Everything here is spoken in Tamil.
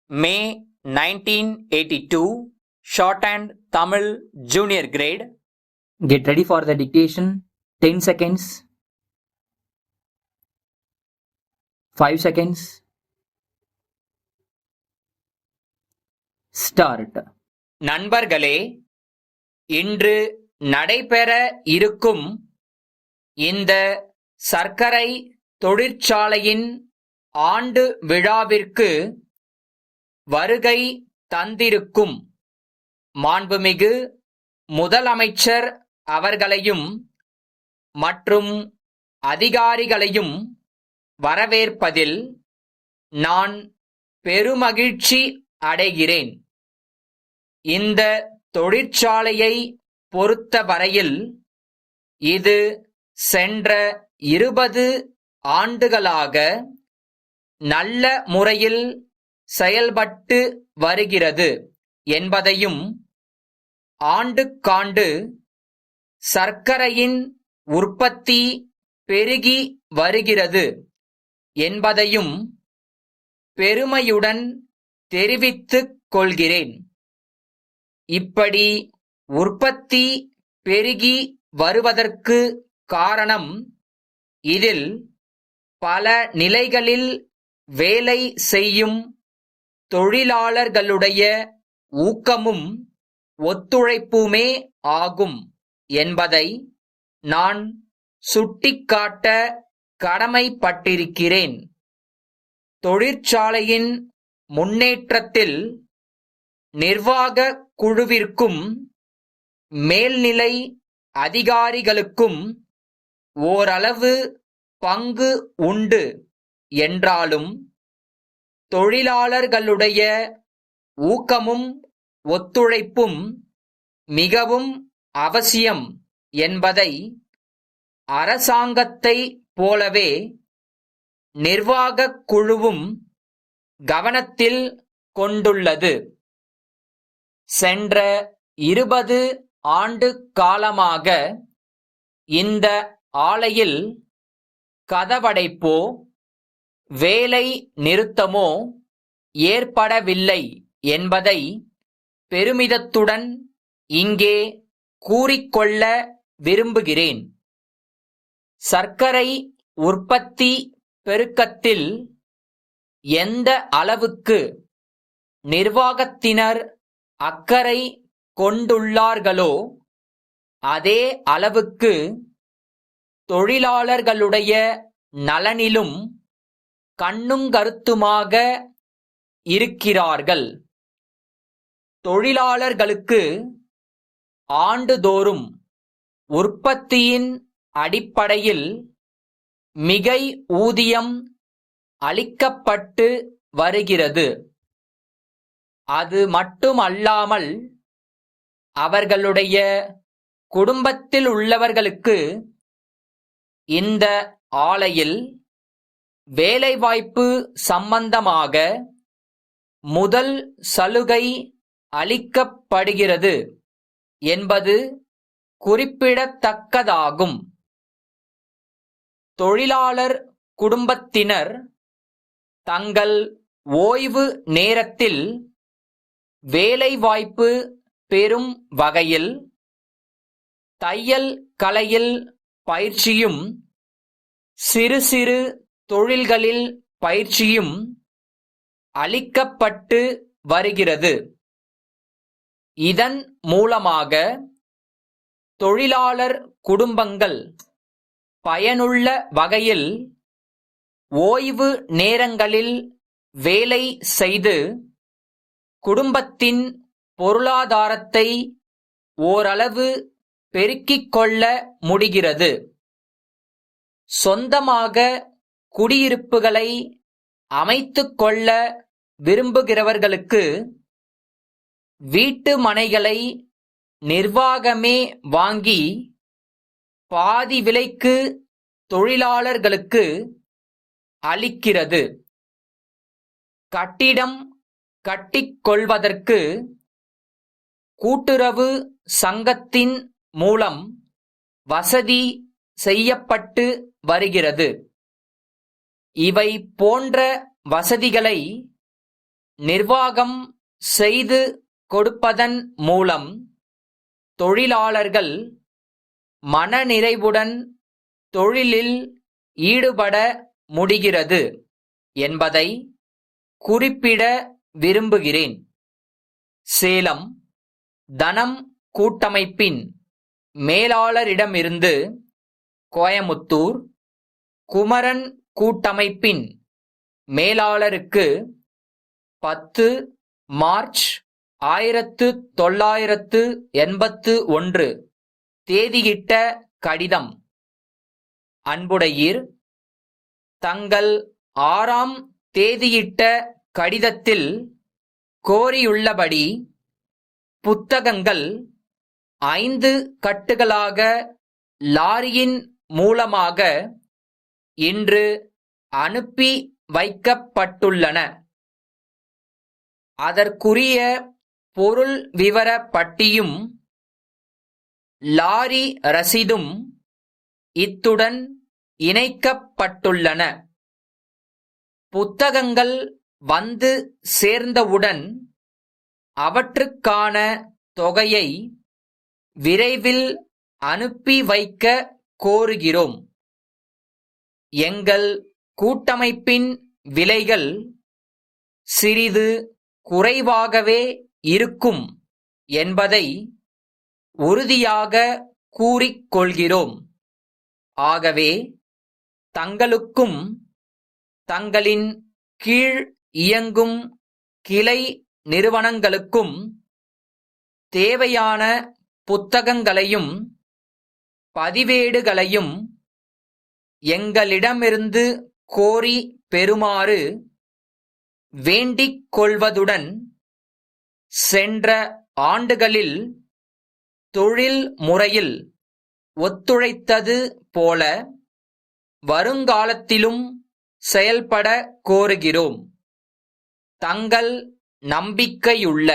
May 1982, Shorthand Tamil Junior Grade. Get ready for the dictation. 10 seconds. 5 seconds. Start. நண்பர்களே, இன்று நடைபெற இருக்கும் இந்த சர்க்கரை தொழிற்சாலையின் ஆண்டு விழாவிற்கு வருகை தந்திருக்கும் மாண்புமிகு முதலமைச்சர் அவர்களையும் மற்றும் அதிகாரிகளையும் வரவேற்பதில் நான் பெருமகிழ்ச்சி அடைகிறேன். இந்த தொழிற்சாலையை பொறுத்தவரையில் இது சென்ற 20 ஆண்டுகளாக நல்ல முறையில் செயல்பட்டு வருகிறது என்பதையும், ஆண்டுக்காண்டு சர்க்கரையின் உற்பத்தி பெருகி வருகிறது என்பதையும் பெருமையுடன் தெரிவித்துக் கொள்கிறேன். இப்படி உற்பத்தி பெருகி வருவதற்கு காரணம், இதில் பல நிலைகளில் வேலை செய்யும் தொழிலாளர்களுடைய ஊக்கமும் ஒத்துழைப்புமே ஆகும் என்பதை நான் சுட்டிக்காட்ட கடமைப்பட்டிருக்கிறேன். தொழிற்சாலையின் முன்னேற்றத்தில் நிர்வாக குழுவிற்கும் மேல்நிலை அதிகாரிகளுக்கும் ஓரளவு பங்கு உண்டு என்றாலும், தொழிலாளர்களுடைய ஊக்கமும் ஒத்துழைப்பும் மிகவும் அவசியம் என்பதை அரசாங்கத்தைப் போலவே நிர்வாகக் குழுவும் கவனத்தில் கொண்டுள்ளது. சென்ற 20 ஆண்டு காலமாக இந்த ஆலையில் கதவடைப்போ வேலை நிறுத்தமோ ஏற்படவில்லை என்பதை பெருமிதத்துடன் இங்கே கூறிக்கொள்ள விரும்புகிறேன். சர்க்கரை உற்பத்தி பெருக்கத்தில் எந்த அளவுக்கு நிர்வாகத்தினர் அக்கறை கொண்டுள்ளார்களோ, அதே அளவுக்கு தொழிலாளர்களுடைய நலனிலும் கண்ணுங்கருத்துமாக இருக்கிறார்கள். தொழிலாளர்களுக்கு ஆண்டுதோறும் உற்பத்தியின் அடிப்படையில் மிகை ஊதியம் அளிக்கப்பட்டு வருகிறது. அது மட்டுமல்லாமல் அவர்களுடைய குடும்பத்தில் உள்ளவர்களுக்கு இந்த ஆலையில் வேலைவாய்ப்பு சம்பந்தமாக முதல் சலுகை அளிக்கப்படுகிறது என்பது குறிப்பிடத்தக்கதாகும். தொழிலாளர் குடும்பத்தினர் தங்கள் ஓய்வு நேரத்தில் வேலைவாய்ப்பு பெறும் வகையில் தையல் கலையில் பயிற்சியும், சிறு சிறு தொழில்களில் பயிற்சியும் அளிக்கப்பட்டு வருகிறது. இதன் மூலமாக தொழிலாளர் குடும்பங்கள் பயனுள்ள வகையில் ஓய்வு நேரங்களில் வேலை செய்து குடும்பத்தின் பொருளாதாரத்தை ஓரளவு பெருக்கிக் கொள்ள முடிகிறது. சொந்தமாக குடியிருப்புகளை அமைத்துக் கொள்ள விரும்புகிறவர்களுக்கு வீட்டு மனைகளை நிர்வாகமே வாங்கி பாதி விலைக்கு தொழிலாளர்களுக்கு அளிக்கிறது. கட்டிடம் கட்டிக்கொள்வதற்கு கூட்டுறவு சங்கத்தின் மூலம் வசதி செய்யப்பட்டு வருகிறது. இவை போன்ற வசதிகளை நிர்வாகம் செய்து கொடுப்பதன் மூலம் தொழிலாளர்கள் மனநிறைவுடன் தொழிலில் ஈடுபட முடிகிறது என்பதை குறிப்பிட விரும்புகிறேன். சேலம் தனம் கூட்டமைப்பின் மேலாளரிடமிருந்து கோயமுத்தூர் குமரன் கூட்டமைப்பின் மேலாளருக்கு 10 மார்ச் 1981 தேதியிட்ட கடிதம். அன்புடையீர், தங்கள் 6ஆம் தேதியிட்ட கடிதத்தில் கோரியுள்ளபடி புத்தகங்கள் 5 கட்டுகளாக லாரியின் மூலமாக இன்று அனுப்பி வைக்கப்பட்டுள்ளன. அதற்குரிய பொருள் விவர பட்டியும் லாரி ரசீதும் இத்துடன் இணைக்கப்பட்டுள்ளன. புத்தகங்கள் வந்து சேர்ந்தவுடன் அவற்றுக்கான தொகையை விரைவில் அனுப்பி வைக்க கோருகிறோம். எங்கள் கூட்டமைப்பின் விலைகள் சிறிது குறைவாகவே இருக்கும் என்பதை உறுதியாக கூறிக்கொள்கிறோம். ஆகவே தங்களுக்கும் தங்களின் கீழ் இயங்கும் கிளை நிறுவனங்களுக்கும் தேவையான புத்தகங்களையும் பதிவேடுகளையும் எங்களிடமிருந்து கோரி பெறுமாறு வேண்டிக் கொள்வதுடன், சென்ற ஆண்டுகளில் தொழில் முறையில் ஒத்துழைத்தது போல வருங்காலத்திலும் செயல்பட கோருகிறோம். தங்கள் நம்பிக்கையுள்ள